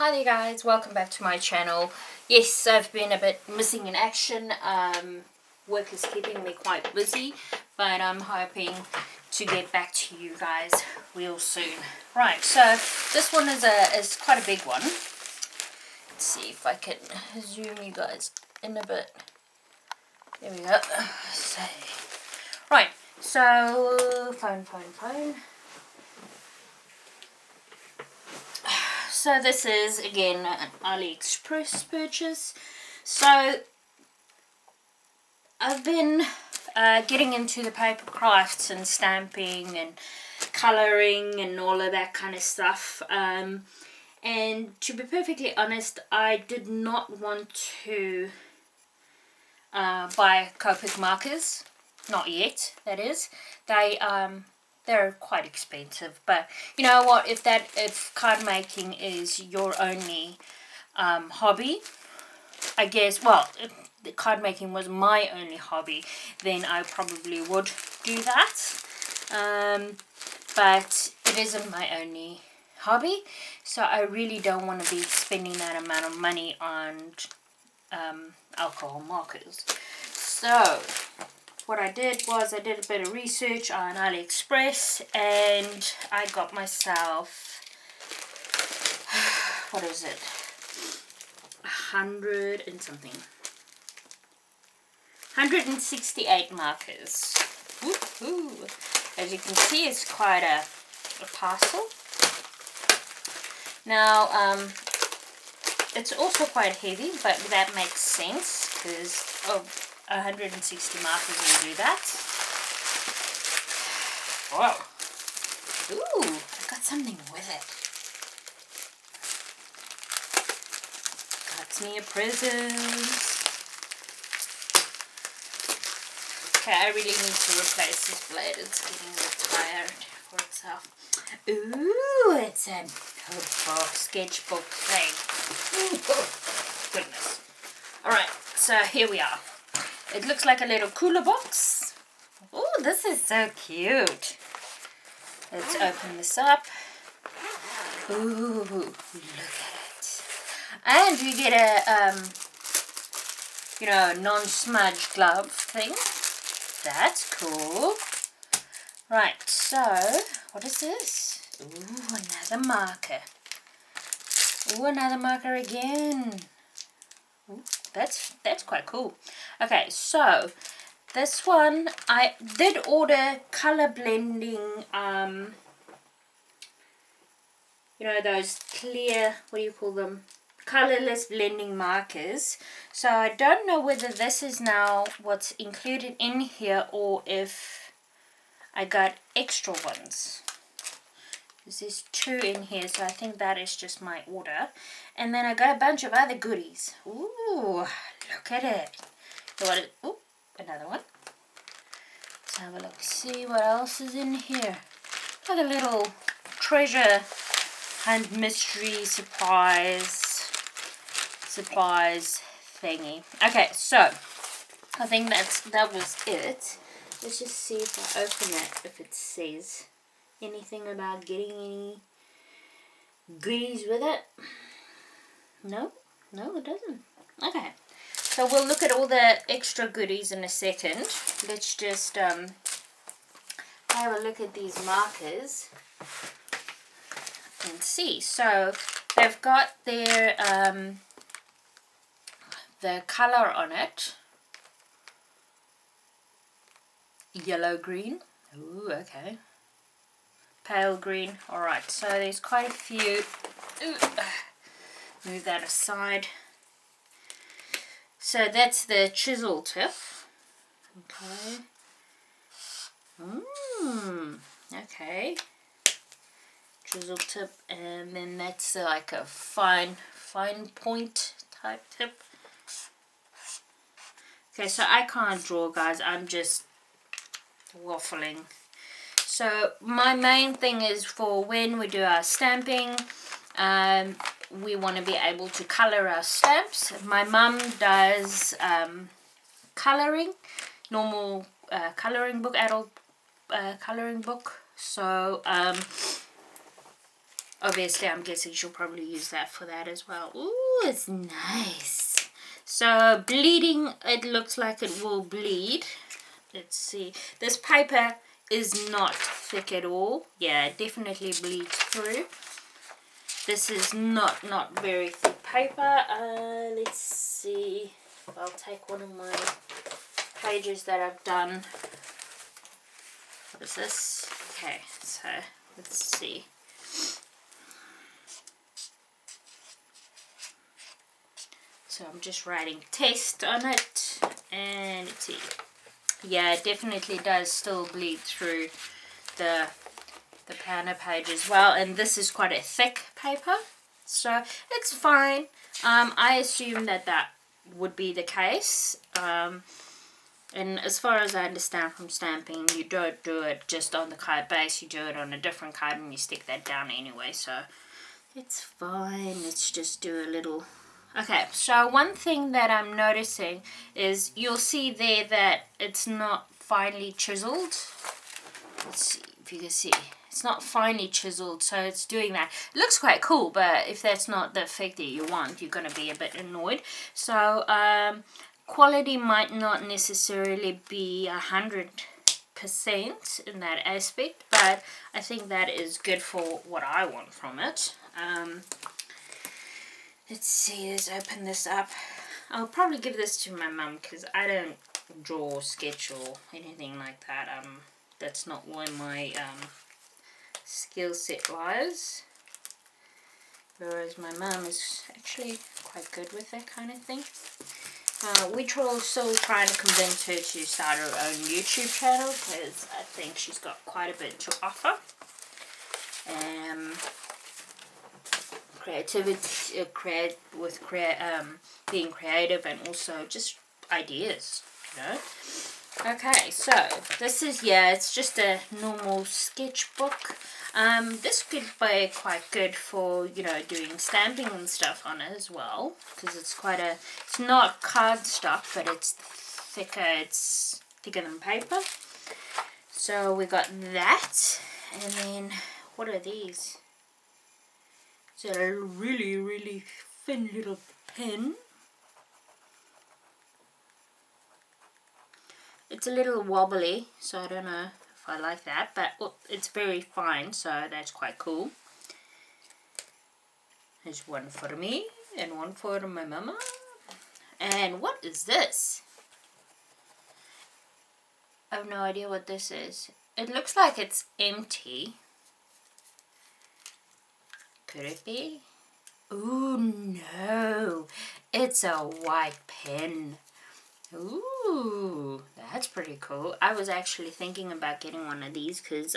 Hi there guys, welcome back to my channel. Yes, I've been a bit missing in action. Work is keeping me quite busy, but I'm hoping to get back to you guys real soon. Right, so this one is quite a big one. Let's see if I can zoom you guys in a bit. There we go. So, right, so phone. So this is again an AliExpress purchase. So I've been getting into the paper crafts and stamping and colouring and all of that kind of stuff. And to be perfectly honest, I did not want to buy Copic markers. Not yet, that is. They're quite expensive, but you know what, if card making is your only hobby, I guess, well, if the card making was my only hobby, then I probably would do that, but it isn't my only hobby, so I really don't want to be spending that amount of money on alcohol markers. So what I did was I did a bit of research on AliExpress and I got myself, what is it, 100 and something, 168 markers. Woohoo! As you can see, it's quite a parcel. Now, it's also quite heavy, but that makes sense because of 160 markers will do that. Wow. Ooh, I got something with it. Got me a present. Okay, I really need to replace this blade. It's getting a bit tired for itself. Ooh, it's a sketchbook thing. Oh, goodness. Alright, so here we are. It looks like a little cooler box. Oh, this is so cute. Let's open this up. Ooh, look at it. And we get a, non-smudge glove thing. That's cool. Right, so, what is this? Ooh, another marker. Ooh, another marker again. Ooh, that's quite cool. Okay, so this one I did order color blending, those clear, what do you call them, colorless blending markers. So I don't know whether this is now what's included in here or if I got extra ones. There's 2 in here, so I think that is just my order. And then I got a bunch of other goodies. Ooh, look at it. Ooh, another one. Let's have a look. See what else is in here. Like a little treasure hunt mystery surprise thingy. Okay, so I think that was it. Let's just see if I open it, if it says anything about getting any goodies with it. No, it doesn't. Okay, so we'll look at all the extra goodies in a second. Let's just have a look at these markers and see. So they've got their the color on it. Yellow green. Ooh, okay. Pale green. Alright, so there's quite a few. Ooh, move that aside. So that's the chisel tip. Okay. Okay. Chisel tip, and then that's like a fine point type tip. Okay, so I can't draw, guys. I'm just waffling. So my main thing is for when we do our stamping, we want to be able to color our stamps. My mum does coloring, normal coloring book, adult coloring book. So obviously I'm guessing she'll probably use that for that as well. Ooh, it's nice. So bleeding, it looks like it will bleed. Let's see. This paper is not thick at all. Yeah, it definitely bleeds through. This is not very thick paper. Let's see. I'll take one of my pages that I've done. What is this? Okay, so let's see. So I'm just writing test on it, and let's see. Yeah, it definitely does still bleed through the planner page as well, and this is quite a thick paper, so it's fine. I assume that would be the case, and as far as I understand from stamping, you don't do it just on the card base, you do it on a different card and you stick that down anyway, so it's fine. Let's just do a little. Okay, so one thing that I'm noticing is you'll see there that it's not finely chiseled. Let's see if you can see. It's not finely chiseled, so it's doing that. It looks quite cool, but if that's not the effect that you want, you're going to be a bit annoyed. So quality might not necessarily be 100% in that aspect, but I think that is good for what I want from it. Let's see, let's open this up. I'll probably give this to my mum because I don't draw, sketch or anything like that. That's not where my skill set lies. Whereas my mum is actually quite good with that kind of thing. We're still trying to convince her to start her own YouTube channel because I think she's got quite a bit to offer. Creativity, being creative, and also just ideas, you know. Okay, so this is, yeah, it's just a normal sketchbook. This could be quite good for, you know, doing stamping and stuff on it as well, because it's not cardstock, but it's thicker than paper. So we got that, and then what are these? It's a really, really thin little pen. It's a little wobbly, so I don't know if I like that, but it's very fine, so that's quite cool. There's one for me and one for my mama. And what is this? I have no idea what this is. It looks like it's empty. Could it be? Ooh, no. It's a white pen. Ooh, that's pretty cool. I was actually thinking about getting one of these because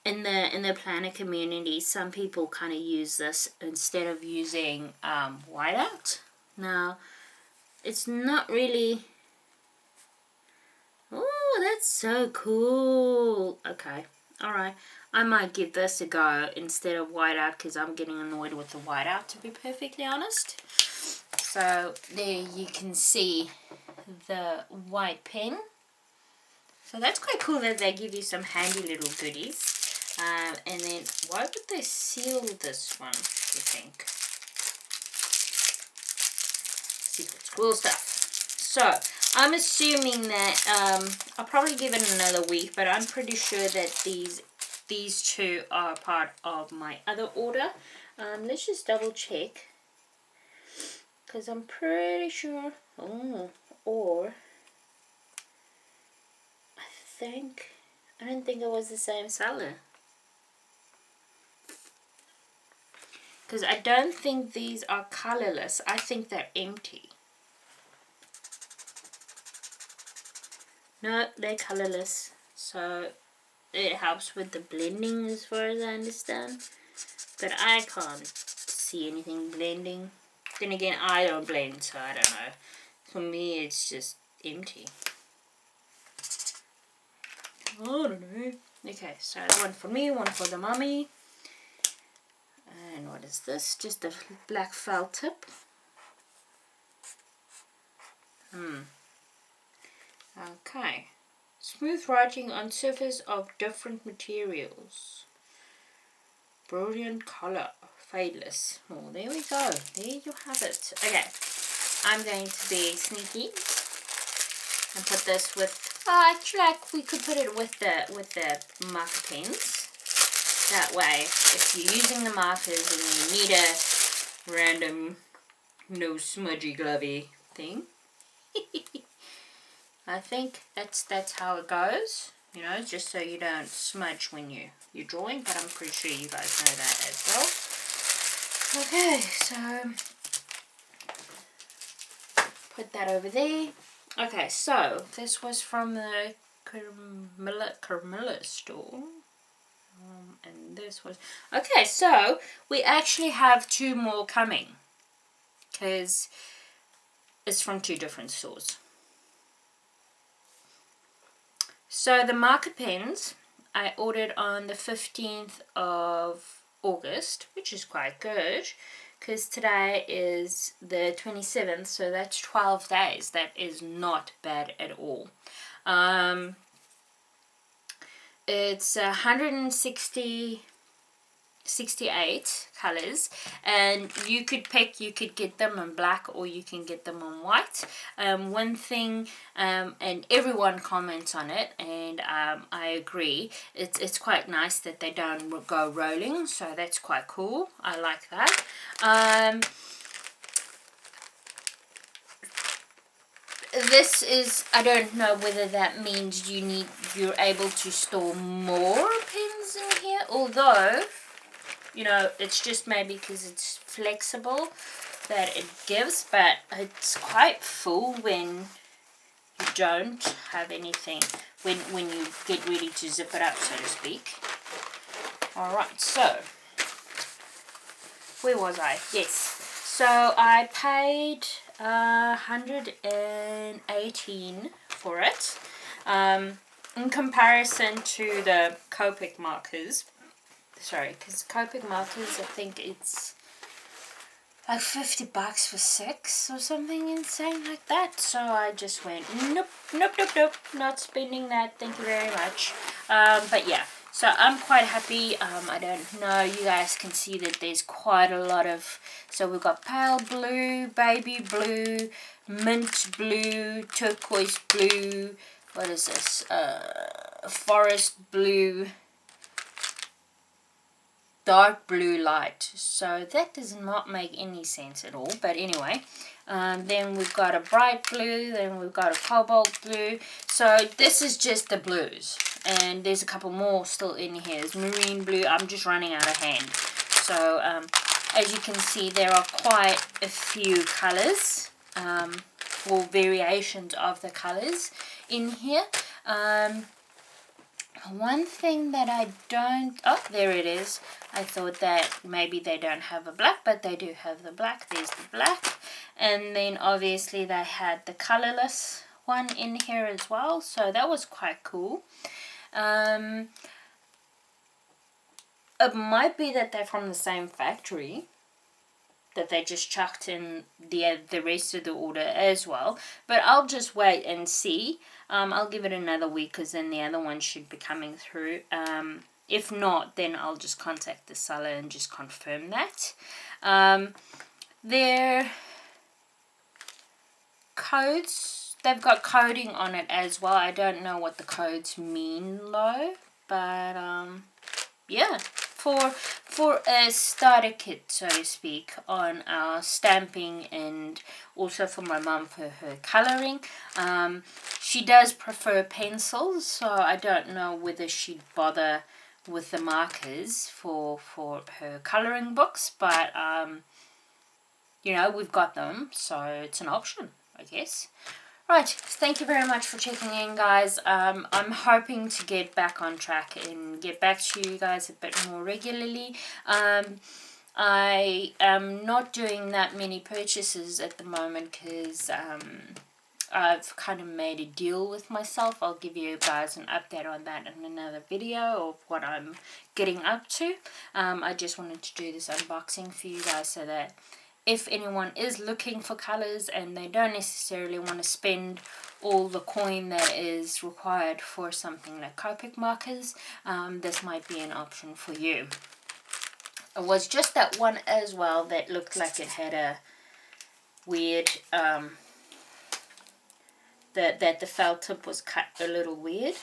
in the planner community, some people kind of use this instead of using whiteout. Now, it's not really. Oh, that's so cool. Okay, all right. I might give this a go instead of whiteout because I'm getting annoyed with the whiteout, to be perfectly honest. So there you can see the white pen. So that's quite cool that they give you some handy little goodies. And then why would they seal this one, you think? Secret squirrel stuff. So I'm assuming that I'll probably give it another week, but I'm pretty sure that these two are part of my other order. Let's just double check. Because I'm pretty sure, or I don't think it was the same seller. Because I don't think these are colorless. I think they're empty. No, they're colorless. So it helps with the blending as far as I understand. But I can't see anything blending. Then again, I don't blend, so I don't know. For me, it's just empty. I don't know. Okay, so one for me, one for the mummy. And what is this? Just a black felt tip. Okay. Smooth writing on surface of different materials. Brilliant color. Fadeless. Oh, there we go. There you have it. Okay. I'm going to be sneaky and put this with, actually we could put it with the marker pens. That way, if you're using the markers and you need a random no smudgy glovey thing, I think that's how it goes, you know, just so you don't smudge when you're drawing, but I'm pretty sure you guys know that as well. Okay, so put that over there. Okay, so this was from the Carmilla store. And this was... Okay, so we actually have 2 more coming. Because it's from 2 different stores. So the marker pens I ordered on the 15th of August, which is quite good. Because today is the 27th, so that's 12 days. That is not bad at all. It's 168 colors, and you could get them in black or you can get them in white. One thing, and everyone comments on it, and I agree, it's quite nice that they don't go rolling, so that's quite cool. I like that. This is, I don't know whether that means you're able to store more pens in here, although, you know, it's just maybe because it's flexible that it gives, but it's quite full when you don't have anything, when you get ready to zip it up, so to speak. Alright, so where was I? Yes, so I paid 118 for it, in comparison to the Copic markers. Sorry, because Copic markers, I think it's like $50 for 6 or something insane like that. So I just went, nope, not spending that, thank you very much. But yeah, so I'm quite happy. I don't know, you guys can see that there's quite a lot of, so we've got pale blue, baby blue, mint blue, turquoise blue, what is this, forest blue, dark blue light, so that does not make any sense at all, but anyway. Then we've got a bright blue, then we've got a cobalt blue, so this is just the blues, and there's a couple more still in here. There's marine blue. I'm just running out of hand, so as you can see there are quite a few colors, or variations of the colors in here. One thing that I don't... Oh, there it is. I thought that maybe they don't have a black, but they do have the black. There's the black. And then obviously they had the colorless one in here as well. So that was quite cool. It might be that they're from the same factory, that they just chucked in the rest of the order as well. But I'll just wait and see. I'll give it another week, because then the other one should be coming through. If not, then I'll just contact the seller and just confirm that. Their codes, they've got coding on it as well. I don't know what the codes mean though, but yeah. For a starter kit, so to speak, on our stamping, and also for my mum for her colouring. She does prefer pencils, so I don't know whether she'd bother with the markers for her colouring books, but you know, we've got them, so it's an option, I guess. Right, thank you very much for checking in, guys. I'm hoping to get back on track and get back to you guys a bit more regularly. I am not doing that many purchases at the moment, because I've kind of made a deal with myself. I'll give you guys an update on that in another video of what I'm getting up to. I just wanted to do this unboxing for you guys, so that if anyone is looking for colors and they don't necessarily want to spend all the coin that is required for something like Copic markers, this might be an option for you. It was just that one as well that looked like it had a weird, that the felt tip was cut a little weird.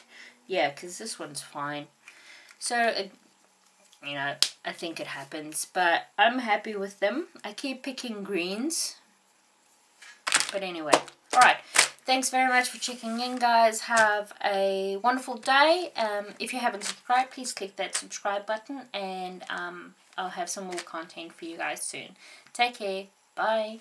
Yeah, because this one's fine. So, you know, I think it happens. But I'm happy with them. I keep picking greens. But anyway, alright. Thanks very much for checking in, guys. Have a wonderful day. If you haven't subscribed, please click that subscribe button. And I'll have some more content for you guys soon. Take care. Bye.